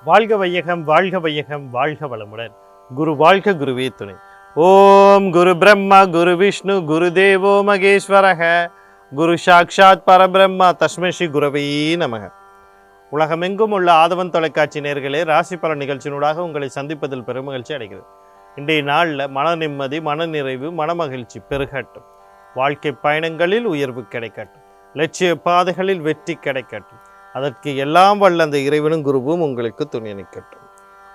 வாழ்க வையகம், வாழ்க வையகம், வாழ்க வளமுடன். குரு வாழ்க, குருவே துணை. ஓம் குரு பிரம்மா, குரு விஷ்ணு, குரு தேவோ மகேஸ்வரக, குரு சாக்ஷாத் பரபிரம்மா, தஸ்மை ஸ்ரீ குரவே நமக. உலகமெங்கும் உள்ள ஆதவன் தொலைக்காட்சி நேயர்களே, ராசி பலன் நிகழ்ச்சியினூடாக உங்களை சந்திப்பதில் பெருமகிழ்ச்சி அடைகிறது. இன்றைய நாளில் மன நிம்மதி, மன நிறைவு, மனமகிழ்ச்சி பெருகட்டும். வாழ்க்கை பயணங்களில் உயர்வு கிடைக்கட்டும். லட்சிய பாதைகளில் வெற்றி கிடைக்கட்டும். அதற்கு எல்லாம் வல்ல அந்த இறைவனும் குருவும் உங்களுக்கு துணை நிற்கட்டும்.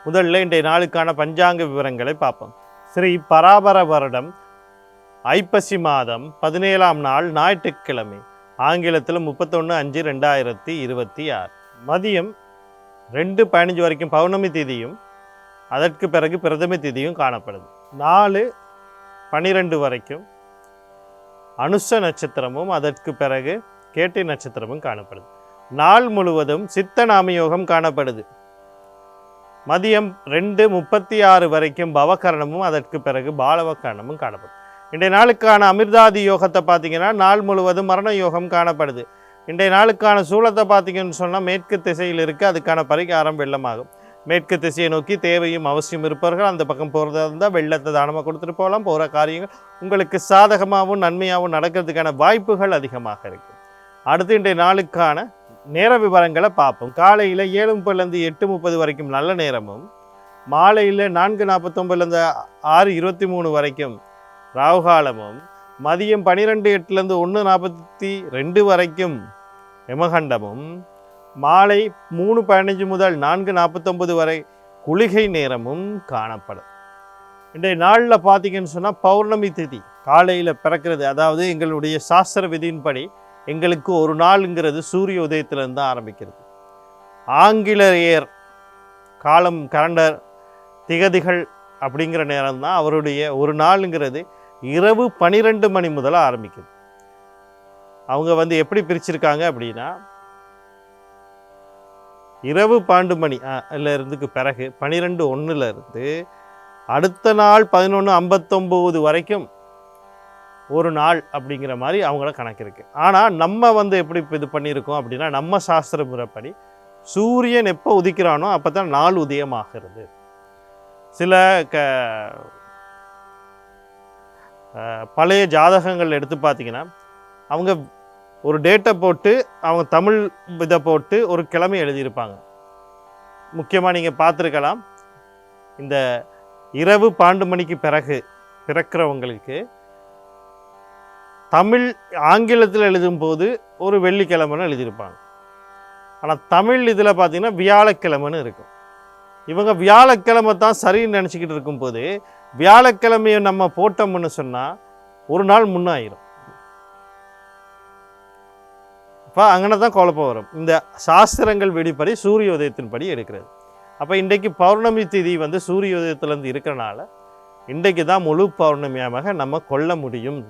முதல்ல இன்றைய நாளுக்கான பஞ்சாங்க விவரங்களை பார்ப்போம். ஸ்ரீ பராபர வருடம் ஐப்பசி மாதம் 17ஆம் நாள் ஞாயிற்றுக்கிழமை, ஆங்கிலத்தில் 31/5/2026 மதியம் 2:15 வரைக்கும் பௌர்ணமி திதியும் அதற்கு பிறகு பிரதம திதியும் காணப்படுது. 4:12 வரைக்கும் அனுச நட்சத்திரமும் அதற்கு பிறகு கேட்டை நட்சத்திரமும் காணப்படுது. நாள் முழுவதும் சித்த நாமயோகம் காணப்படுது. மதியம் 2:36 வரைக்கும் பவகரணமும் அதற்கு பிறகு பாலவகரணமும் காணப்படுது. இன்றைய நாளுக்கான அமிர்தாதி யோகத்தை பார்த்தீங்கன்னா நாள் முழுவதும் மரண யோகம் காணப்படுது. இன்றைய நாளுக்கான சூலத்தை பார்த்தீங்கன்னு சொன்னால் மேற்கு திசையில் இருக்குது. அதுக்கான பரிகாரம் வெள்ளமாகும். மேற்கு திசையை நோக்கி தேவையும் அவசியம் இருப்பவர்கள் அந்த பக்கம் போகிறதா இருந்தால் வெள்ளத்தை தானமாக கொடுத்துட்டு போகலாம். போகிற காரியங்கள் உங்களுக்கு சாதகமாகவும் நன்மையாகவும் நடக்கிறதுக்கான வாய்ப்புகள் அதிகமாக இருக்குது. அடுத்து இன்றைய நாளுக்கான நேர விவரங்களை பார்ப்போம். காலையில் 7:30 8:30 வரைக்கும் நல்ல நேரமும், மாலையில் 4:49 6:23 வரைக்கும் ராகுகாலமும், மதியம் 12:08 1:42 வரைக்கும் யமகண்டமும், மாலை 3:15 முதல் 4:49 வரை குளிகை நேரமும் காணப்படும். இன்றைய நாளில் பார்த்தீங்கன்னு சொன்னால் பௌர்ணமி திதி காலையில் பிறக்கிறது. அதாவது எங்களுடைய சாஸ்திர விதியின்படி எங்களுக்கு ஒரு நாளுங்கிறது சூரிய உதயத்திலிருந்து தான் ஆரம்பிக்கிறது. ஆங்கிலேயர் காலம் கலண்டர் திகதிகள் அப்படிங்கிற நேரம் தான் அவருடைய ஒரு நாளுங்கிறது இரவு 12 மணி முதல் ஆரம்பிக்குது. அவங்க எப்படி பிரிச்சிருக்காங்க அப்படின்னா, இரவு 12 மணி இருந்துக்கு பிறகு 12:01 அடுத்த நாள் 11:59 வரைக்கும் ஒரு நாள் அப்படிங்கிற மாதிரி அவங்கள கணக்கு இருக்குது. ஆனால் நம்ம எப்படி இது பண்ணியிருக்கோம் அப்படின்னா, நம்ம சாஸ்திர முறைப்படி சூரியன் எப்போ உதிக்கிறானோ அப்போ தான் நாள் உதயமாகிறது. சில பழைய ஜாதகங்கள் எடுத்து பார்த்தீங்கன்னா, அவங்க ஒரு டேட்டை போட்டு அவங்க தமிழ் இதை போட்டு ஒரு கிழமை எழுதியிருப்பாங்க. முக்கியமாக நீங்கள் பார்த்துருக்கலாம், இந்த இரவு 12 மணிக்கு பிறகு பிறக்கிறவங்களுக்கு தமிழ் ஆங்கிலத்தில் எழுதும்போது ஒரு வெள்ளிக்கிழமைன்னு எழுதியிருப்பாங்க. ஆனால் தமிழ் இதில் பார்த்திங்கன்னா வியாழக்கிழமைன்னு இருக்கும். இவங்க வியாழக்கிழமை தான் சரின்னு நினச்சிக்கிட்டு இருக்கும்போது வியாழக்கிழமையை நம்ம போட்டோம்னு சொன்னால் ஒரு நாள் முன்னாயிரும். இப்போ அங்கே தான் குழப்பம் வரும். இந்த சாஸ்திரங்கள் விடிப்படி சூரிய உதயத்தின்படி எடுக்கிறது. அப்போ இன்றைக்கு பௌர்ணமி திதி சூரிய உதயத்திலேருந்து இருக்கிறனால இன்றைக்கு தான் முழு பௌர்ணமியாக நம்ம கொள்ள முடியும்.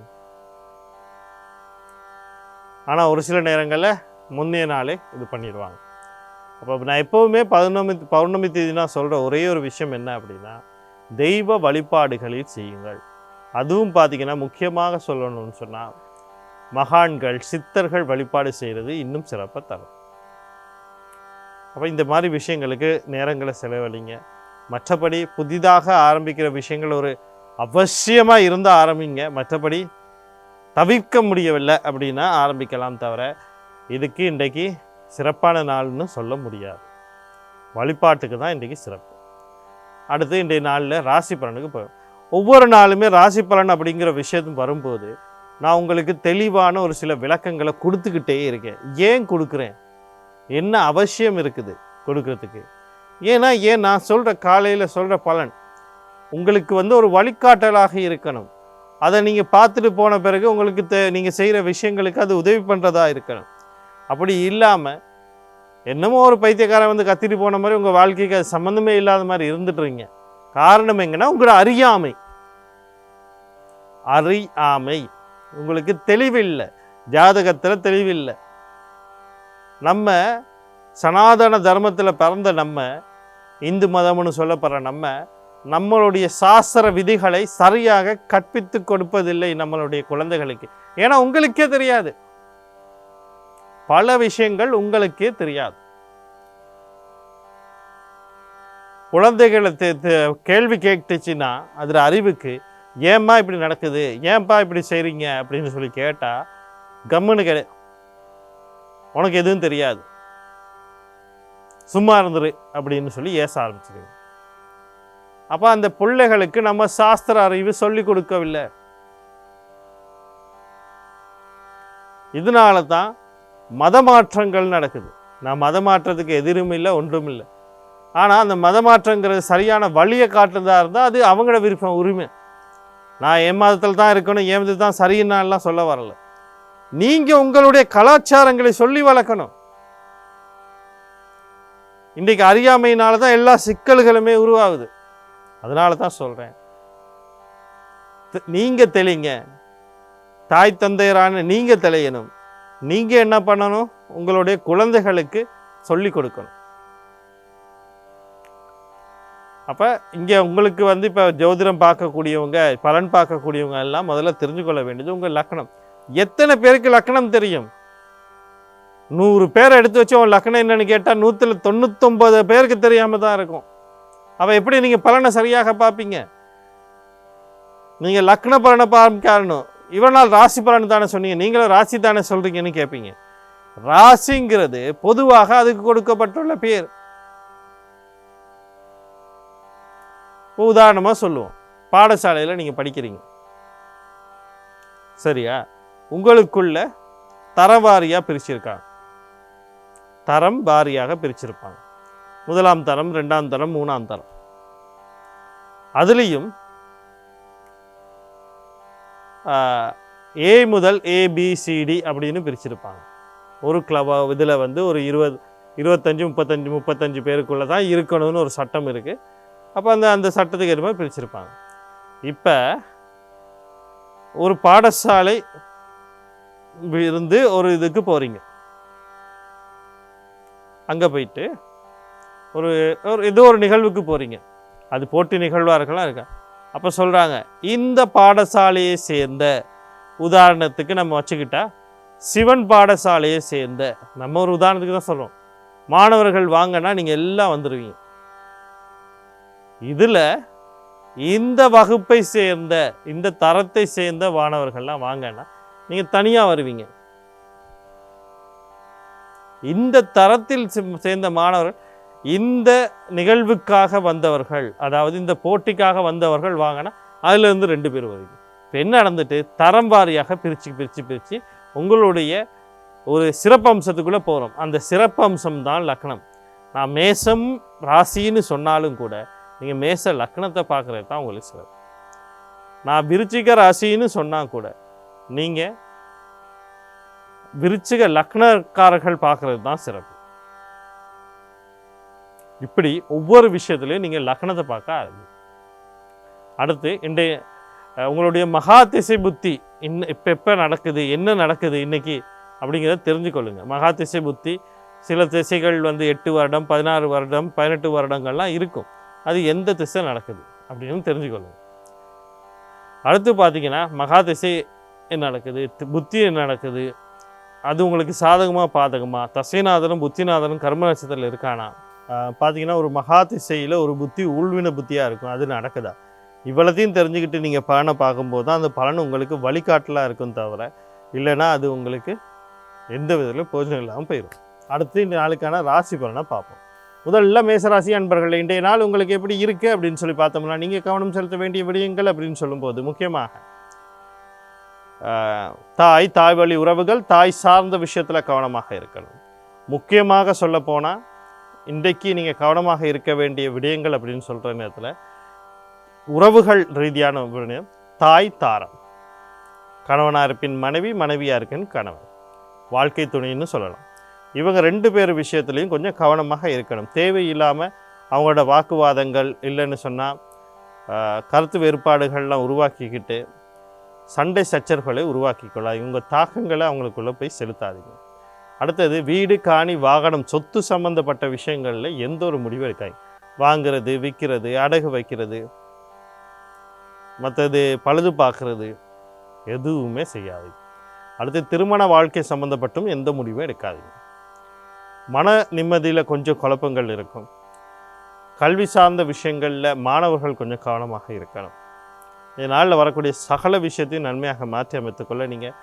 ஆனால் ஒரு சில நேரங்களில் முன்னைய நாளே இது பண்ணிடுவாங்க. அப்போ நான் எப்போவுமே பௌர்ணமி தேதினா சொல்கிற ஒரே ஒரு விஷயம் என்ன அப்படின்னா, தெய்வ வழிபாடுகளில் செய்யுங்கள். அதுவும் பார்த்திங்கன்னா முக்கியமாக சொல்லணும்னு சொன்னால் மகான்கள் சித்தர்கள் வழிபாடு செய்கிறது இன்னும் சிறப்பாக தரும். அப்போ இந்த மாதிரி விஷயங்களுக்கு நேரங்களை செலவழிங்க. மற்றபடி புதிதாக ஆரம்பிக்கிற விஷயங்கள் ஒரு அவசியமாக இருந்தால் ஆரம்பிங்க. மற்றபடி தவிர்க்க முடியவில்லை அப்படின்னா ஆரம்பிக்கலாம். தவிர இதுக்கு இன்றைக்கு சிறப்பான நாள்னு சொல்ல முடியாது. வழிபாட்டுக்கு தான் இன்றைக்கி சிறப்பு. அடுத்து இன்றைய நாளில் ராசி பலனுக்கு போகும். ஒவ்வொரு நாளுமே ராசி பலன் அப்படிங்கிற விஷயத்தும் வரும்போது நான் உங்களுக்கு தெளிவான ஒரு சில விளக்கங்களை கொடுத்துக்கிட்டே இருக்கேன். ஏன் கொடுக்குறேன், என்ன அவசியம் இருக்குது கொடுக்கறதுக்கு? ஏன் நான் சொல்கிற காலையில் சொல்கிற பலன் உங்களுக்கு ஒரு வழிகாட்டலாக இருக்கணும். அதை நீங்கள் பார்த்துட்டு போன பிறகு உங்களுக்கு நீங்கள் செய்கிற விஷயங்களுக்கு அது உதவி பண்ணுறதா இருக்கணும். அப்படி இல்லாமல் என்னமோ ஒரு பைத்தியக்காரன் கத்திட்டு போன மாதிரி உங்கள் வாழ்க்கைக்கு அது சம்மந்தமே இல்லாத மாதிரி இருந்துட்டுறீங்க. காரணம் எங்கன்னா உங்களோட அறியாமை. உங்களுக்கு தெளிவில்லை, ஜாதகத்தில் தெளிவில்லை. நம்ம சனாதன தர்மத்தில் பிறந்த நம்ம, இந்து மதம்னு சொல்லப்படுற நம்மளுடைய சாஸ்திர விதிகளை சரியாக கற்பித்து கொடுப்பதில்லை நம்மளுடைய குழந்தைகளுக்கு. ஏன்னா உங்களுக்கே தெரியாது, பல விஷயங்கள் உங்களுக்கே தெரியாது. குழந்தைகளை கேள்வி கேட்டுச்சுன்னா அதில் அறிவுக்கு ஏம்மா இப்படி நடக்குது, ஏன்பா இப்படி செய்கிறீங்க அப்படின்னு சொல்லி கேட்டால் கம்முன்னு உனக்கு எதுவும் தெரியாது, சும்மா இருந்துரு அப்படின்னு சொல்லி ஏச ஆரம்பிச்சிருங்க. அப்போ அந்த பிள்ளைகளுக்கு நம்ம சாஸ்திர அறிவு சொல்லி கொடுக்கவில்லை. இதனால தான் மத மாற்றங்கள் நடக்குது. நான் மத மாற்றத்துக்கு எதிரும் இல்லை, ஒன்றும் இல்லை. ஆனால் அந்த மத மாற்றங்கிறது சரியான வழியை காட்டுறதா இருந்தால் அது அவங்களோட விருப்பம், உரிமை. நான் என் மதத்தில் தான் இருக்கணும், என் மதத்தில் தான் சரின்னாலாம் சொல்ல வரல. நீங்கள் உங்களுடைய கலாச்சாரங்களை சொல்லி வளர்க்கணும். இன்றைக்கு அறியாமையினால தான் எல்லா சிக்கல்களுமே உருவாகுது. அதனால தான் சொல்கிறேன், நீங்கள் தெளிங்க, தாய் தந்தையரான நீங்கள் தெளியணும். நீங்கள் என்ன பண்ணணும், உங்களுடைய குழந்தைகளுக்கு சொல்லி கொடுக்கணும். அப்போ இங்கே உங்களுக்கு இப்போ ஜோதிடம் பார்க்கக்கூடியவங்க, பலன் பார்க்கக்கூடியவங்க எல்லாம் முதல்ல தெரிஞ்சுக்கொள்ள வேண்டியது உங்கள் லக்னம். எத்தனை பேருக்கு லக்னம் தெரியும்? 100 பேரை எடுத்து வச்சு உன் லக்னம் என்னன்னு கேட்டால் 199 பேருக்கு தெரியாமல் தான் இருக்கும். அப்போ எப்படி நீங்கள் பலனை சரியாக பார்ப்பீங்க? நீங்கள் லக்ன பலனை பார்க்கணும். இவனால் ராசி பலன் தானே சொன்னீங்க, நீங்களும் ராசி தானே சொல்கிறீங்கன்னு கேட்பீங்க. ராசிங்கிறது பொதுவாக அதுக்கு கொடுக்கப்பட்டுள்ள பேர். உதாரணமாக சொல்லுவோம், பாடசாலையில் நீங்கள் படிக்கிறீங்க சரியா, உங்களுக்குள்ள தரவாரியாக பிரிச்சிருக்காங்க. தரம் வாரியாக பிரிச்சிருப்பாங்க. 1ஆம் தரம், 2ஆம் தரம், 3ஆம் தரம். அதுலேயும் ஏ முதல் ஏபிசிடி அப்படின்னு பிரிச்சிருப்பாங்க. ஒரு இதில் ஒரு 20, 25, 35 பேருக்குள்ளே தான் இருக்கணும்னு ஒரு சட்டம் இருக்குது. அப்போ அந்த சட்டத்துக்கு ஏற்ற மாதிரி பிரிச்சிருப்பாங்க. இப்போ ஒரு பாடசாலை இருந்து ஒரு இதுக்கு போகிறீங்க. அங்கே போயிட்டு ஒரு ஏதோ ஒரு நிகழ்வுக்கு போகிறீங்க. அது போட்டி நிகழ்வாக இருக்கலாம் இருக்கா. அப்போ சொல்கிறாங்க, இந்த பாடசாலையை சேர்ந்த, உதாரணத்துக்கு நம்ம வச்சுக்கிட்டா சிவன் பாடசாலையை சேர்ந்த, நம்ம ஒரு உதாரணத்துக்கு தான் சொல்கிறோம், மாணவர்கள் வாங்கன்னா நீங்கள் எல்லாம் வந்துடுவீங்க. இதில் இந்த வகுப்பை சேர்ந்த, இந்த தரத்தை சேர்ந்த மாணவர்கள்லாம் வாங்கன்னா நீங்கள் தனியாக வருவீங்க. இந்த தரத்தில் சேர்ந்த மாணவர்கள், இந்த நிகழ்வுக்காக வந்தவர்கள், அதாவது இந்த போட்டிக்காக வந்தவர்கள் வாங்கினா அதிலிருந்து 2 பேர் வருவீங்க. இப்போ என்ன நடந்துட்டு தரம் வாரியாக பிரித்து உங்களுடைய ஒரு சிறப்பம்சத்துக்குள்ளே போகிறோம். அந்த சிறப்பம்சம் தான் லக்னம். நான் மேசம் ராசின்னு சொன்னாலும் கூட நீங்கள் மேச லக்னத்தை பார்க்குறது தான் உங்களுக்கு சிறப்பு. நான் விருச்சிக ராசின்னு சொன்னால் கூட நீங்கள் விருச்சிக லக்னக்காரர்கள் பார்க்குறது தான் சிறப்பு. இப்படி ஒவ்வொரு விஷயத்துலையும் நீங்கள் லக்னத்தை பார்க்க ஆரம்பி. அடுத்து இன்றைய உங்களுடைய மகா திசை புத்தி எப்போ நடக்குது, என்ன நடக்குது இன்னைக்கு அப்படிங்கிறத தெரிஞ்சுக்கொள்ளுங்க. மகா திசை புத்தி சில திசைகள் 8 வருடம், 16 வருடம், 18 வருடங்கள்லாம் இருக்கும். அது எந்த திசை நடக்குது அப்படின்னு தெரிஞ்சுக்கொள்ளுங்க. அடுத்து பார்த்தீங்கன்னா மகா திசை என்ன நடக்குது, புத்தி என்ன நடக்குது, அது உங்களுக்கு சாதகமாக பாதகமாக, தசைநாதனும் புத்திநாதனும் கர்ம நட்சத்திரத்தில் இருக்கானா. பார்த்தீங்கன்னா ஒரு மகா திசையில் ஒரு புத்தி உள்வின புத்தியாக இருக்கும், அது நடக்குதா. இவ்வளத்தையும் தெரிஞ்சுக்கிட்டு நீங்கள் பலனை பார்க்கும்போது தான் அந்த பலன் உங்களுக்கு வழிகாட்டலாக இருக்கும், தவிர இல்லைன்னா அது உங்களுக்கு எந்த விதத்தில் பிரயோஜனம் இல்லாமல் போயிடும். அடுத்து இந்த நாளுக்கான ராசி பலனை பார்ப்போம். முதல்ல மேசராசி அன்பர்கள், இன்றைய நாள் உங்களுக்கு எப்படி இருக்குது அப்படின்னு சொல்லி பார்த்தோம்னா, நீங்கள் கவனம் செலுத்த வேண்டிய விடயங்கள் அப்படின்னு சொல்லும்போது முக்கியமாக தாய் வழி உறவுகள், தாய் சார்ந்த விஷயத்தில் கவனமாக இருக்கணும். முக்கியமாக சொல்லப்போனால் இன்றைக்கு நீங்கள் கவனமாக இருக்க வேண்டிய விடயங்கள் அப்படின்னு சொல்கிற நேரத்தில் உறவுகள் ரீதியான விடயம், தாய் தாரம், கணவனாக இருப்பின் மனைவி, மனைவியாக இருப்பின் கணவன், வாழ்க்கை துணைன்னு சொல்லலாம். இவங்க 2 பேர் விஷயத்துலையும் கொஞ்சம் கவனமாக இருக்கணும். தேவையில்லாமல் அவங்களோட வாக்குவாதங்கள் இல்லைன்னு சொன்னால் கருத்து வேறுபாடுகள்லாம் உருவாக்கிக்கிட்டு சண்டை சச்சரவுகளை உருவாக்கிக்கொள்ளாது. இவங்க தாக்கங்களை அவங்களுக்குள்ளே போய் செலுத்தாதீங்க. அடுத்தது வீடு, காணி, வாகனம், சொத்து சம்பந்தப்பட்ட விஷயங்களில் எந்த ஒரு முடிவும் இருக்காது. வாங்கிறது, விற்கிறது, அடகு வைக்கிறது, மற்றது பழுது பார்க்குறது எதுவுமே செய்யாது. அடுத்து திருமண வாழ்க்கை சம்மந்தப்பட்டும் எந்த முடிவும் எடுக்காதீங்க. மன நிம்மதியில் கொஞ்சம் குழப்பங்கள் இருக்கும். கல்வி சார்ந்த விஷயங்களில் மாணவர்கள் கொஞ்சம் கவனமாக இருக்கணும். இதனால் வரக்கூடிய சகல விஷயத்தையும் நன்மையாக மாற்றி அமைத்துக்கொள்ள நீங்கள்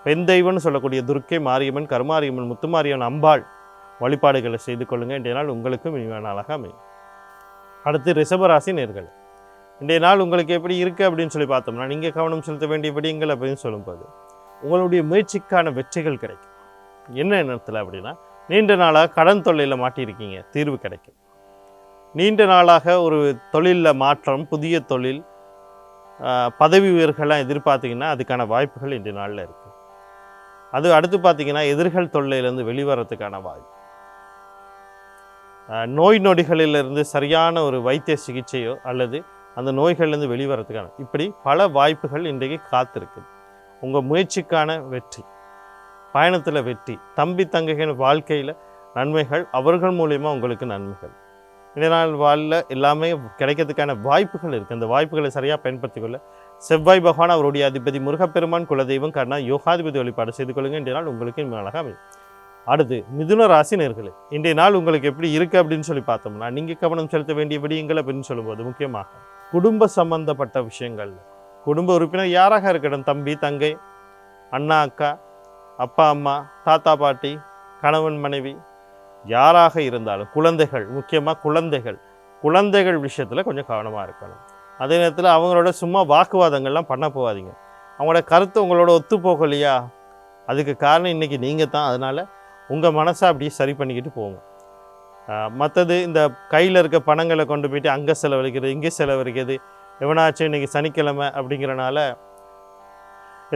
பெண் தெய்வம்னு சொல்லக்கூடிய துர்க்கை மாரியம்மன், கருமாரியம்மன், முத்துமாரியம்மன், அம்பாள் வழிபாடுகளை செய்து கொள்ளுங்கள். இன்றைய நாள் உங்களுக்கும் இனிமையான நாளாக அமையும். அடுத்து ரிஷபராசி நேர்கள், இன்றைய நாள் உங்களுக்கு எப்படி இருக்குது அப்படின்னு சொல்லி பார்த்தோம்னா, நீங்கள் கவனம் செலுத்த வேண்டிய விடயங்கள் அப்படின்னு சொல்லும்போது உங்களுடைய முயற்சிக்கான வெற்றிகள் கிடைக்கும். என்ன நேரத்தில் அப்படின்னா, நீண்ட நாளாக கடன் தொல்லையில் மாட்டியிருக்கீங்க, தீர்வு கிடைக்கும். நீண்ட நாளாக ஒரு தொழிலில் மாற்றம், புதிய தொழில், பதவி உயர்கள்லாம் எதிர்பார்த்தீங்கன்னா அதுக்கான வாய்ப்புகள் இன்றைய நாளில் இருக்குது. அது அடுத்து பார்த்தீங்கன்னா எதிர்கள் தொல்லையிலேருந்து வெளிவரத்துக்கான வாய்ப்பு, நோய் நொடிகளிலிருந்து சரியான ஒரு வைத்திய சிகிச்சையோ அல்லது அந்த நோய்கள்லேருந்து வெளிவரத்துக்கான இப்படி பல வாய்ப்புகள் இன்றைக்கு காத்திருக்குது. உங்கள் முயற்சிக்கான வெற்றி, பயணத்தில் வெற்றி, தம்பி தங்கைகள் வாழ்க்கையில் நன்மைகள், அவர்கள் மூலயமா உங்களுக்கு நன்மைகள். இந்த நாள் வாழ்ல எல்லாமே கிடைக்கிறதுக்கான வாய்ப்புகள் இருக்குது. அந்த வாய்ப்புகளை சரியாக பயன்படுத்திக் கொள்ள செவ்வாய் பகவான் அவருடைய அதிபதி முருகப்பெருமான் குலதெய்வம் கர்ணா யோகாதிபதி வழிபாடு செய்து கொள்ளுங்க. இன்றைய நாள் உங்களுக்கு இனிமையாக அமையும். அடுத்து மிதுன ராசி நேர்களே, இன்றைய நாள் உங்களுக்கு எப்படி இருக்குது அப்படின்னு சொல்லி பார்த்தோம்னா, நீங்கள் கவனம் செலுத்த வேண்டிய விடயங்கள் அப்படின்னு சொல்லும்போது முக்கியமாக குடும்ப சம்பந்தப்பட்ட விஷயங்கள், குடும்ப உறுப்பினர் யாராக இருக்கட்டும், தம்பி தங்கை, அண்ணா அக்கா, அப்பா அம்மா, தாத்தா பாட்டி, கணவன் மனைவி, யாராக இருந்தாலும் குழந்தைகள், முக்கியமாக குழந்தைகள் விஷயத்தில் கொஞ்சம் கவனமாக இருக்கணும். அதே நேரத்தில் அவங்களோட சும்மா வாக்குவாதங்கள்லாம் பண்ண போகாதீங்க. அவங்களோட கருத்து உங்களோட ஒத்து போகலையா, அதுக்கு காரணம் இன்றைக்கி நீங்கள் தான். அதனால் உங்கள் மனசை அப்படியே சரி பண்ணிக்கிட்டு போங்க. மற்றது இந்த கையில் இருக்க பணங்களை கொண்டு போயிட்டு அங்கே செலவழிக்கிறது, இங்கே செலவழிக்கிறது, எவனாச்சும் இன்றைக்கி சனிக்கிழமை அப்படிங்கிறனால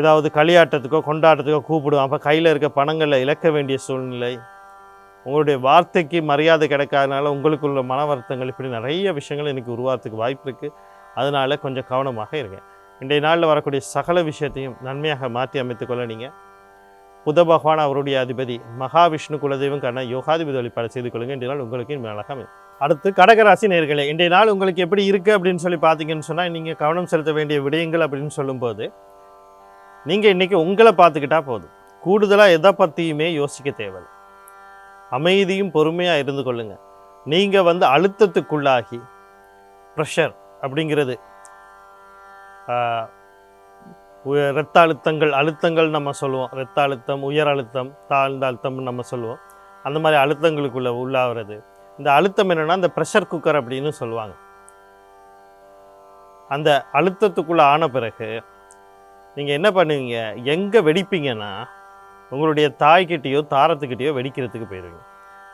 ஏதாவது களியாட்டத்துக்கோ கொண்டாட்டத்துக்கோ கூப்பிடுவோம். அப்போ கையில் இருக்க பணங்களில் இழக்க வேண்டிய சூழ்நிலை, உங்களுடைய வார்த்தைக்கு மரியாதை கிடைக்காதனால உங்களுக்குள்ள மன வருத்தங்கள், இப்படி நிறைய விஷயங்கள் இன்றைக்கி உருவாகிறதுக்கு வாய்ப்பு இருக்குது. அதனால் கொஞ்சம் கவனமாக இருங்க. இன்றைய நாளில் வரக்கூடிய சகல விஷயத்தையும் நன்மையாக மாற்றி அமைத்துக்கொள்ள நீங்கள் புத பகவான் அவருடைய அதிபதி மகாவிஷ்ணு குலதெய்வம் கர்ணா யோகாதிபதி வழிபாடு செய்து கொள்ளுங்கள். இன்றைய நாள் உங்களுக்கு இனிமையாக அமையும். அடுத்து கடகராசி நேர்களே, இன்றைய நாள் உங்களுக்கு எப்படி இருக்குது அப்படின்னு சொல்லி பார்த்தீங்கன்னு சொன்னால், நீங்கள் கவனம் செலுத்த வேண்டிய விடயங்கள் அப்படின்னு சொல்லும்போது, நீங்கள் இன்றைக்கி உங்களை பார்த்துக்கிட்டா போதும். கூடுதலாக எதை பற்றியுமே யோசிக்க தேவையில்லை. அமைதியும் பொறுமையாக இருந்து கொள்ளுங்கள். நீங்கள் அழுத்தத்துக்குள்ளாகி ப்ரெஷர் அப்படிங்கிறது, இரத்த அழுத்தங்கள் நம்ம சொல்லுவோம். இரத்த அழுத்தம், உயர் அழுத்தம், தாழ்ந்த அழுத்தம்னு நம்ம சொல்லுவோம். அந்த மாதிரி அழுத்தங்களுக்குள்ளே உள்ளாகிறது. இந்த அழுத்தம் என்னென்னா இந்த ப்ரெஷர் குக்கர் அப்படின்னு சொல்லுவாங்க. அந்த அழுத்தத்துக்குள்ளே ஆன பிறகு நீங்கள் என்ன பண்ணுவீங்க, எங்கே வெடிப்பீங்கன்னா உங்களுடைய தாய்கிட்டேயோ தாரத்துக்கிட்டேயோ வெடிக்கிறதுக்கு போயிடுவீங்க.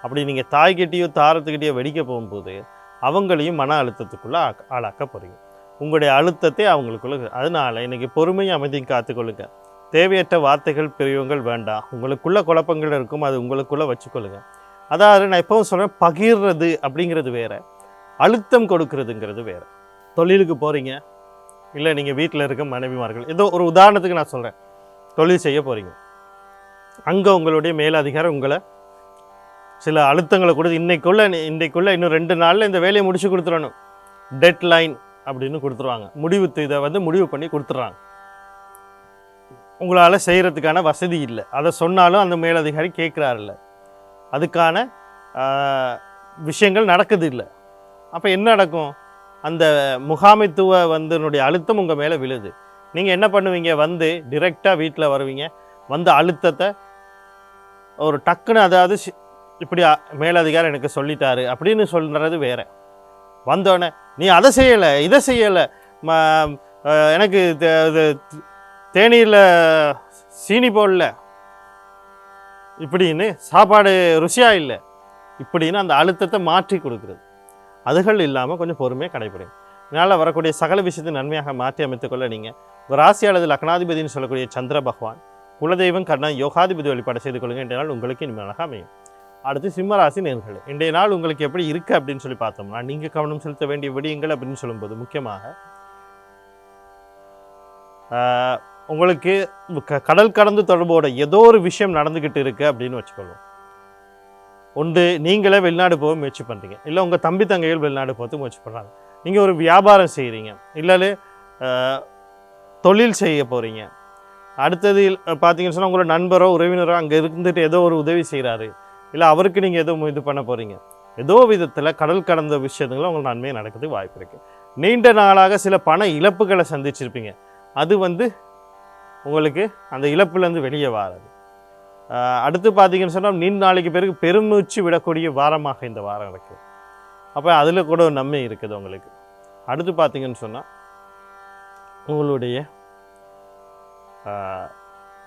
அப்படி நீங்கள் தாய்கிட்டேயோ தாரத்துக்கிட்டேயோ வெடிக்க போகும்போது அவங்களையும் மன அழுத்தத்துக்குள்ளே ஆளாக்க போகிறீங்க. உங்களுடைய அழுத்தத்தை அவங்களுக்குள்ள. அதனால் இன்றைக்கி பொறுமையும் அமைதியும் காத்துக்கொள்ளுங்க. தேவையற்ற வார்த்தைகள் பிரிவுகள் வேண்டாம். உங்களுக்குள்ள குழப்பங்கள் இருக்கும், அது உங்களுக்குள்ளே வச்சுக்கொள்ளுங்க. அதாவது நான் எப்பவும் சொல்கிறேன், பகிர்றது அப்படிங்கிறது வேறு, அழுத்தம் கொடுக்கறதுங்கிறது வேறு. தொழிலுக்கு போகிறீங்க, இல்லை நீங்கள் வீட்டில் இருக்க மனைவிமார்கள், ஏதோ ஒரு உதாரணத்துக்கு நான் சொல்கிறேன், தொழில் செய்ய போகிறீங்க. அங்கே உங்களுடைய மேலதிகாரி உங்களை சில அழுத்தங்களை கொடுத்து இன்றைக்குள்ளே இன்னும் 2 நாளில் இந்த வேலையை முடிச்சு கொடுத்துடணும், டெட் லைன் அப்படின்னு கொடுத்துருவாங்க. இதை முடிவு பண்ணி கொடுத்துட்றாங்க. உங்களால் செய்கிறதுக்கான வசதி இல்லை. அதை சொன்னாலும் அந்த மேலதிகாரி கேட்குறாருல்ல, அதுக்கான விஷயங்கள் நடக்குது இல்லை. அப்போ என்ன நடக்கும், அந்த முகாமைத்துவ அழுத்தம் உங்கள் மேலே விழுது. நீங்கள் என்ன பண்ணுவீங்க, டிரெக்டாக வீட்டில் வருவீங்க, அழுத்தத்தை ஒரு டக்குன்னு, அதாவது இப்படி மேலதிகாரி எனக்கு சொல்லிட்டாரு அப்படின்னு சொல்கிறது வேறு. வந்தோடனே நீ அதை செய்யலை இதை செய்யலை, எனக்கு தேநீரில் சீனி போடல, இப்படின்னு சாப்பாடு ருசியாக இல்லை, இப்படின்னு அந்த அழுத்தத்தை மாற்றி கொடுக்குறது. அதுகள் இல்லாமல் கொஞ்சம் பொறுமையாக கடைபிடிங்க. இதனால் வரக்கூடிய சகல விஷயத்தை நன்மையாக மாற்றி அமைத்துக்கொள்ள நீங்கள் உங்கள் ராசி அல்லது லக்னாதிபதினு சொல்லக்கூடிய சந்திர பகவான் குலதெய்வம் கர்ணா யோகாதிபதி வழிபாடு செய்து கொள்ளுங்க. இன்றைய நாள் உங்களுக்கு இனிமையாக அமையும். அடுத்து சிம்மராசி நேர்களே, இன்றைய நாள் உங்களுக்கு எப்படி இருக்குது அப்படின்னு சொல்லி பார்த்தோம்னா, நீங்கள் கவனம் செலுத்த வேண்டிய விடயங்கள் அப்படின்னு சொல்லும்போது முக்கியமாக உங்களுக்கு கடல் கடந்து தொடர்போட ஏதோ ஒரு விஷயம் நடந்துக்கிட்டு இருக்குது அப்படின்னு வச்சுக்கொள்ளும். ஒன்று நீங்களே வெளிநாடு போக முயற்சி பண்ணுறீங்க, இல்லை உங்கள் தம்பி தங்கைகள் வெளிநாடு போகிறதுக்கு முயற்சி பண்ணுறாங்க. நீங்கள் ஒரு வியாபாரம் செய்கிறீங்க, இல்லை தொழில் செய்ய போகிறீங்க. அடுத்தது பார்த்தீங்கன்னு சொன்னால் உங்களோட நண்பரோ உறவினரோ அங்கே இருந்துட்டு ஏதோ ஒரு உதவி செய்கிறாரு, இல்லை அவருக்கு நீங்கள் எதுவும் இது பண்ண போகிறீங்க. ஏதோ விதத்தில் கடல் கடந்த விஷயத்துல உங்களுக்கு நன்மை நடக்கிறதுக்கு வாய்ப்பு இருக்குது. நீண்ட நாளாக சில பண இழப்புகளை சந்திச்சிருப்பீங்க, அது உங்களுக்கு அந்த இழப்புலேருந்து வெளியே வராது. அடுத்து பார்த்தீங்கன்னு சொன்னால் நீண்ட நாளைக்கு பிறகு பெருமூச்சு விடக்கூடிய வாரமாக இந்த வாரம் இருக்குது. அப்போ அதில் கூட ஒரு நன்மை இருக்குது உங்களுக்கு. அடுத்து பார்த்தீங்கன்னு சொன்னால் உங்களுடைய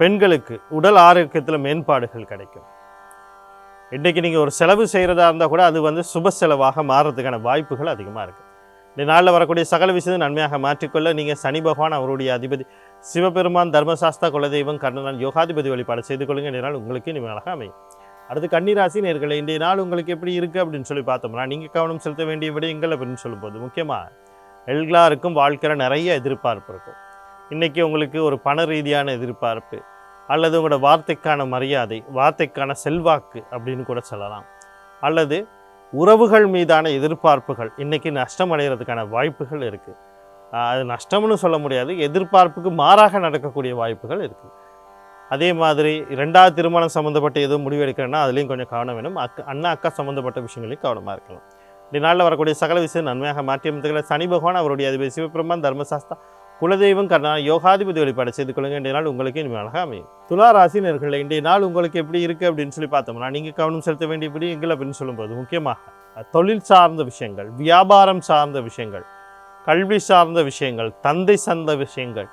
பெண்களுக்கு உடல் ஆரோக்கியத்தில் மேம்பாடுகள் கிடைக்கும். இன்றைக்கி நீங்கள் ஒரு செலவு செய்கிறதா இருந்தால் கூட அது சுப செலவாக மாறுறதுக்கான வாய்ப்புகள் அதிகமாக இருக்குது. இந்த நாளில் வரக்கூடிய சகல விஷயத்தை நன்மையாக மாற்றிக்கொள்ள நீங்கள் சனி பகவான் அவருடைய அதிபதி சிவபெருமான் தர்மசாஸ்தா குலதெய்வம் கர்ணன் யோகாதிபதி வழிபாடு செய்து கொள்ளுங்க. இந்த நாள் உங்களுக்கு இனிமையாக அமையும். அடுத்து கன்னிராசி நேயர்களே, இன்றைய நாள் உங்களுக்கு எப்படி இருக்குது அப்படின்னு சொல்லி பார்த்தோம்னா, நீங்கள் கவனம் செலுத்த வேண்டிய விடயங்கள் அப்படின்னு சொல்லும்போது முக்கியமாக எல்லாருக்கும் வாழ்க்கையில் நிறைய எதிர்பார்ப்பு இருக்கும். இன்றைக்கி உங்களுக்கு ஒரு பண ரீதியான எதிர்பார்ப்பு அல்லது உங்களோட வார்த்தைக்கான மரியாதை, வார்த்தைக்கான செல்வாக்கு அப்படின்னு கூட சொல்லலாம். அல்லது உறவுகள் மீதான எதிர்பார்ப்புகள் இன்றைக்கி நஷ்டம் அடைகிறதுக்கான வாய்ப்புகள் இருக்குது. அது நஷ்டம்னு சொல்ல முடியாது, எதிர்பார்ப்புக்கு மாறாக நடக்கக்கூடிய வாய்ப்புகள் இருக்குது. அதே மாதிரி 2வது திருமணம் சம்மந்தப்பட்ட எதுவும் முடிவு எடுக்கிறேன்னா அதுலேயும் கொஞ்சம் கவனம் வேணும். அண்ணா அக்கா சம்மந்தப்பட்ட விஷயங்களையும் கவனமாக இருக்கலாம். இந்த நாளில் வரக்கூடிய சகல விஷயம் நன்மையாக மாற்றி அமைத்துக்களை சனி பகவான் அவருடைய அதிபதி சிவபெருமான் தர்மசாஸ்தா குலதெய்வம் கர்ணன் யோகாதிபதி வழிபாடு செய்து கொள்ளுங்க. இன்றைய நாள் உங்களுக்கு இனிமையாக அமையும். துலா ராசி நேயர்களே, இன்றைய நாள் உங்களுக்கு எப்படி இருக்குது அப்படின்னு சொல்லி பார்த்தோம்னா, நீங்கள் கவனம் செலுத்த வேண்டிய விடயங்கள் அப்படின்னு சொல்லும்போது முக்கியமாக தொழில் சார்ந்த விஷயங்கள், வியாபாரம் சார்ந்த விஷயங்கள், கல்வி சார்ந்த விஷயங்கள், தந்தை சார்ந்த விஷயங்கள்,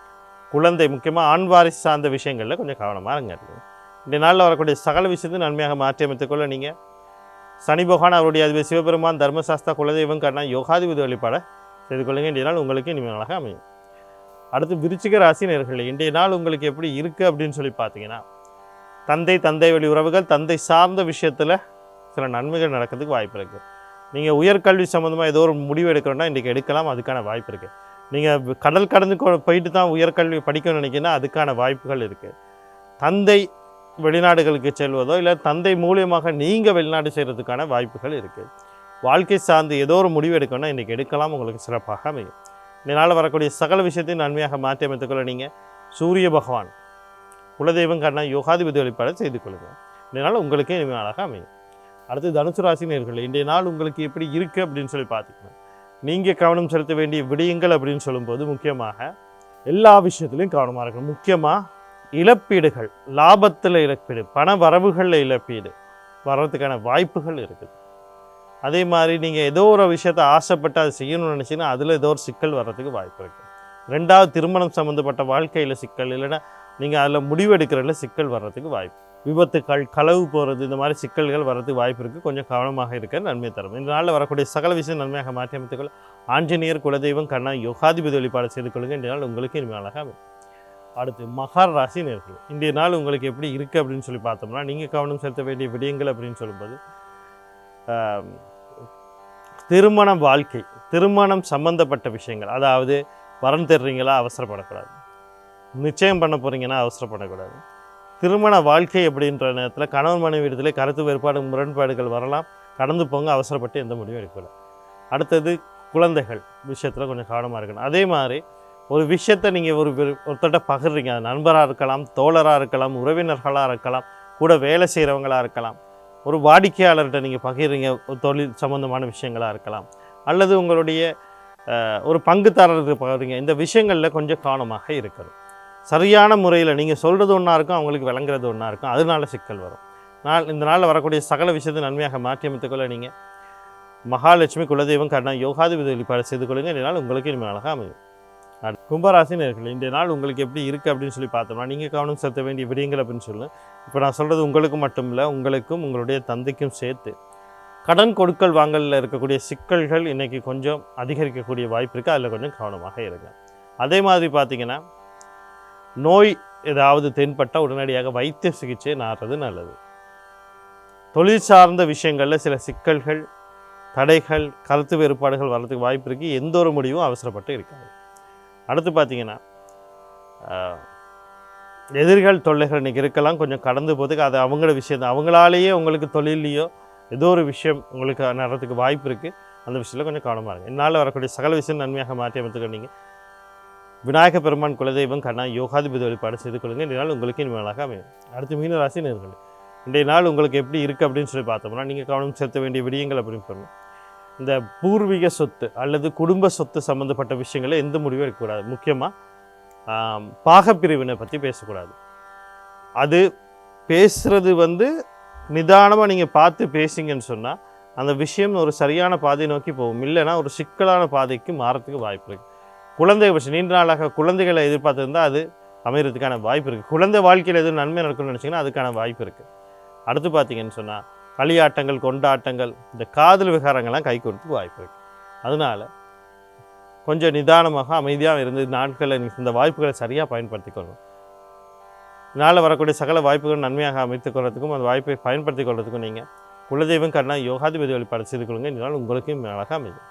குழந்தை முக்கியமாக ஆண் வாரிசு சார்ந்த விஷயங்களில் கொஞ்சம் கவனமாக இருங்க. இந்த நாளில் வரக்கூடிய சகல விஷயத்தை நன்மையாக மாற்றி அமைத்துக்கொள்ள நீங்கள் சனி பகவான் அவருடைய அதிபதி சிவபெருமான் தர்மசாஸ்தா குலதெய்வம் கர்ணன் யோகாதிபதி வழிபாட செய்து கொள்ளுங்க. இன்றைய நாள் உங்களுக்கு இனிமையாக அமையும். அடுத்து விருச்சிக ராசி நேயர்களே, இன்றைய நாள் உங்களுக்கு எப்படி இருக்குது அப்படின்னு சொல்லி பார்த்தீங்கன்னா, தந்தை வழி உறவுகள், தந்தை சார்ந்த விஷயத்தில் சில நன்மைகள் நடக்கிறதுக்கு வாய்ப்பு இருக்குது. நீங்கள் உயர்கல்வி சம்மந்தமாக ஏதோ ஒரு முடிவு எடுக்கிறோன்னா இன்றைக்கி எடுக்கலாம், அதுக்கான வாய்ப்பு இருக்குது. நீங்கள் கடல் கடந்து போயிட்டு தான் உயர்கல்வி படிக்கணும்னு நினைக்கிங்கன்னா அதுக்கான வாய்ப்புகள் இருக்குது. தந்தை வெளிநாடுகளுக்கு செல்வதோ இல்லை தந்தை மூலியமாக நீங்கள் வெளிநாடு செய்கிறதுக்கான வாய்ப்புகள் இருக்குது. வாழ்க்கை சார்ந்து ஏதோ ஒரு முடிவு எடுக்கணும்னா இன்றைக்கி எடுக்கலாம், உங்களுக்கு சிறப்பாக அமையும். இதனால் வரக்கூடிய சகல விஷயத்தையும் நன்மையாக மாற்றி அமைத்துக்கொள்ள நீங்கள் சூரிய பகவான் குலதெய்வம் கர்ணன் யோகாதிபதி வழிபாடு செய்து கொள்ளுங்கள். இதனால் உங்களுக்கே இனிமையாக அமையும். அடுத்து தனுசு ராசி நேயர்களே, இன்றைய நாள் உங்களுக்கு எப்படி இருக்குது அப்படின்னு சொல்லி பார்த்துக்கணும். நீங்கள் கவனம் செலுத்த வேண்டிய விடயங்கள் அப்படின்னு சொல்லும்போது முக்கியமாக எல்லா விஷயத்துலையும் கவனமாக இருக்கணும். முக்கியமாக இழப்பீடுகள், லாபத்தில் இழப்பீடு, பண வரவுகளில் இழப்பீடு வர்றதுக்கான வாய்ப்புகள் இருக்குது. அதே மாதிரி நீங்கள் ஏதோ ஒரு விஷயத்தை ஆசைப்பட்டு அதை செய்யணும்னு நினச்சிங்கன்னா அதில் ஏதோ ஒரு சிக்கல் வர்றதுக்கு வாய்ப்பு இருக்குது. 2வது திருமணம் சம்மந்தப்பட்ட வாழ்க்கையில் சிக்கல், இல்லைன்னா நீங்கள் அதில் முடிவெடுக்கிறதுல சிக்கல் வர்றதுக்கு வாய்ப்பு, விபத்துக்கள், களவு போகிறது, இந்த மாதிரி சிக்கல்கள் வர்றதுக்கு வாய்ப்பு இருக்குது. கொஞ்சம் கவனமாக இருக்க நன்மை தரும். இந்த நாளில் வரக்கூடிய சகல விஷயம் நன்மையாக மாற்றி அமைத்துக்கொள்ள ஆஞ்சநேயர் குலதெய்வம் கர்ணன் யோகாதிபதி வழிபாடு செய்து கொள்ளுங்கள். இன்றைய நாள் உங்களுக்கு இனிமையாக அமையும். அடுத்து மகர ராசி நேயர்களே, இன்றைய நாள் உங்களுக்கு எப்படி இருக்குது அப்படின்னு சொல்லி பார்த்தோம்னா, நீங்கள் கவனம் செலுத்த வேண்டிய விடயங்கள் அப்படின்னு சொல்லும்போது திருமண வாழ்க்கை, திருமணம் சம்பந்தப்பட்ட விஷயங்கள், அதாவது வரன் தர்றீங்களா அவசரப்படக்கூடாது, நிச்சயம் பண்ண போகிறீங்கன்னா அவசரப்படக்கூடாது. திருமண வாழ்க்கை அப்படின்ற நேரத்தில் கணவன் மனைவி இடத்துல கருத்து வேறுபாடு, முரண்பாடுகள் வரலாம், கடந்து போங்க, அவசரப்பட்டு எந்த முடிவும் எடுக்கக்கூடாது. அடுத்தது குழந்தைகள் விஷயத்தில் கொஞ்சம் கவனமாக இருக்கணும். அதே மாதிரி ஒரு விஷயத்தை நீங்கள் ஒருத்தட்ட பகிர்றீங்க, அது நண்பராக இருக்கலாம், தோழராக இருக்கலாம், உறவினர்களாக இருக்கலாம், கூட வேலை செய்கிறவங்களாக இருக்கலாம், ஒரு வாடிக்கையாளர்கிட்ட நீங்கள் பகிர்றீங்க, ஒரு தொழில் சம்மந்தமான விஷயங்களாக இருக்கலாம், அல்லது உங்களுடைய ஒரு பங்குதாரருக்கு பகிர்றீங்க. இந்த விஷயங்களில் கொஞ்சம் கவனமாக இருக்கணும். சரியான முறையில் நீங்கள் சொல்கிறது ஒன்றா இருக்கும், அவங்களுக்கு விளங்குறது ஒன்றா இருக்கும், அதனால சிக்கல் வரும். இந்த நாளில் வரக்கூடிய சகல விஷயத்தை நன்மையாக மாற்றி அமைத்துக்கொள்ள நீங்கள் மகாலட்சுமி குலதெய்வம் கர்ணன் யோகாதிபதி வழிபாடு செய்து கொள்ளுங்கள். இந்த நாள் உங்களுக்கு இனிமையாக அமையும். கும்பராசி நேயர்களே, இந்த நாள் உங்களுக்கு எப்படி இருக்குது அப்படின்னு சொல்லி பார்த்தோம்னா, நீங்கள் கவனம் செலுத்த வேண்டிய விடயங்கள் அப்படின்னு சொல்லுங்கள். இப்போ நான் சொல்கிறது உங்களுக்கு மட்டும் இல்லை, உங்களுக்கும் உங்களுடைய தந்தைக்கும் சேர்த்து கடன் கொடுக்கல் வாங்கலில் இருக்கக்கூடிய சிக்கல்கள் இன்றைக்கி கொஞ்சம் அதிகரிக்கக்கூடிய வாய்ப்பு இருக்குது, அதில் கொஞ்சம் கவனமாக இருங்க. அதே மாதிரி பார்த்திங்கன்னா, நோய் ஏதாவது தென்பட்டால் உடனடியாக வைத்திய சிகிச்சை நாடுறது நல்லது. தொழில் சார்ந்த விஷயங்களில் சில சிக்கல்கள், தடைகள், கருத்து வேறுபாடுகள் வர்றதுக்கு வாய்ப்பு இருக்குது. எந்த ஒரு முடிவும் அவசரப்பட்டு இருக்காது. அடுத்து பார்த்திங்கன்னா, எதிர்கள் தொல்லைகள் இன்றைக்கி இருக்கலாம், கொஞ்சம் கடந்து போகிறதுக்கு அது அவங்களோட விஷயம் தான். அவங்களாலேயே உங்களுக்கு தொழிலையோ ஏதோ ஒரு விஷயம் உங்களுக்கு நடக்கிறதுக்கு வாய்ப்பு இருக்குது. அந்த விஷயத்தில் கொஞ்சம் கவனமாக இருக்குது. என்னால் வரக்கூடிய சகல விஷயம் நன்மையாக மாற்றி அமைத்துக்க நீங்கள் விநாயக பெருமான் குலதெய்வம் கர்ணன் யோகாதிபதி வழிபாடு செய்து கொள்ளுங்கள். இதனால் உங்களுக்கு இனிமையாக அமையும். அடுத்து மீன ராசி நேயர்களே, இன்றைய நாள் உங்களுக்கு எப்படி இருக்குது அப்படின்னு சொல்லி பார்த்தோம்னா, நீங்கள் கவனம் செலுத்த வேண்டிய விடயங்கள் அப்படின்னு சொல்லணும். இந்த பூர்வீக சொத்து அல்லது குடும்ப சொத்து சம்மந்தப்பட்ட விஷயங்களை எந்த முடிவும் இருக்கக்கூடாது. முக்கியமாக பாகப்பிரிவினை பற்றி பேசக்கூடாது. அது பேசுகிறது நிதானமாக நீங்கள் பார்த்து பேசிங்கன்னு சொன்னால் அந்த விஷயம் ஒரு சரியான பாதை நோக்கி போகும். இல்லைன்னா ஒரு சிக்கலான பாதைக்கு மாறத்துக்கு வாய்ப்பு இருக்குது. குழந்தை விஷயம் நீண்ட நாளாக குழந்தைகளை எதிர்பார்த்துருந்தால் அது அமைகிறதுக்கான வாய்ப்பு இருக்குது. குழந்தை வாழ்க்கையில் எதுவும் நன்மை நடக்கணும்னு நினச்சிங்கன்னா அதுக்கான வாய்ப்பு இருக்குது. அடுத்து பார்த்தீங்கன்னு சொன்னால் களியாட்டங்கள், கொண்டாட்டங்கள், இந்த காதல் விகாரங்கள்லாம் கை கொடுத்துக்கு வாய்ப்பு இருக்குது. அதனால் கொஞ்சம் நிதானமாக அமைதியாக இருந்து நாட்களை இந்த வாய்ப்புகளை சரியாக பயன்படுத்தி கொள்ளணும். இதனால் வரக்கூடிய சகல வாய்ப்புகள் நன்மையாக அமைத்துக் கொள்றதுக்கும் அந்த வாய்ப்பை பயன்படுத்தி கொள்றதுக்கும் நீங்கள் குலதெய்வம் கருணா யோகாதிபதி வழிபாடு செய்து கொள்ளுங்கள். இதனால் உங்களுக்கும் அழகாக அமையும்.